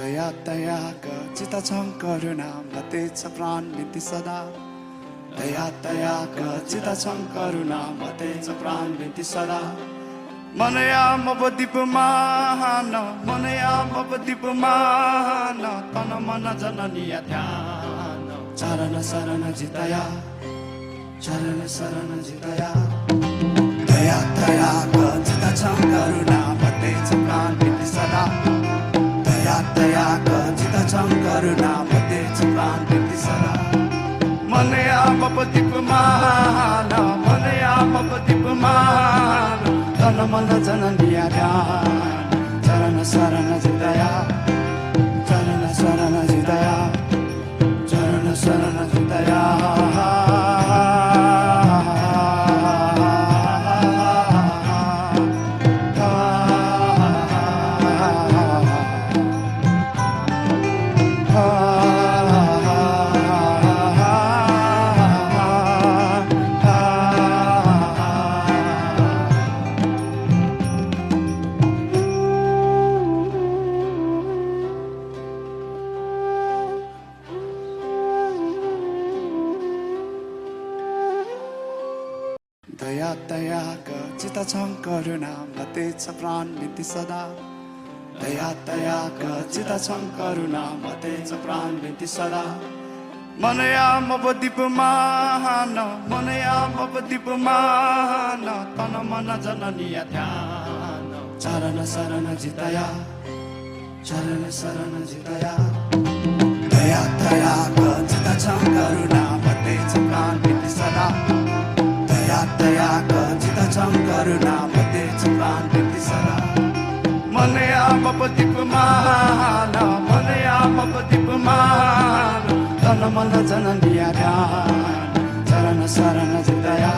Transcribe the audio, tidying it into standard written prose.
दया दयाका चिता छं करुणा मतेछ प्राण नीति सदा दया दयाका चिता छं करुणा मतेछ प्राण नीति सदा मनया मपदीपमान मनया मपदीपमान तन मन जननीय ध्यान चरण शरण जितया चरण शरण जितया दया दयाका चिता छं करुणा मतेछ प्राण नीति सदा दया दयाका चिता छं करुणा मतेछ प्राण नीति सदा मनया मपदीपमान मनया मपदीपमान तन मन जननीय ध्यान चरण शरण जितया चरण शरण जितया चरण शरण जितया दया दयाका चिता छं करुणा मतेछ प्राण नीति सदा दया दयाका चिता छं करुणा मतेछ प्राण नीति सदा मनया मपदीपमान मनया मपदीपमान तन मन जननीय ध्यान चरण शरण जितया चरण शरण जितया दया दयाका चिता छं करुणा मतेछ प्राण नीति सदा दया दयाका चिता छं करुणा मतेछ प्राण नीति सदा मनया मपदीपमान मनया मपदीपमान तन मन जननीय ध्यान चरण शरण जितया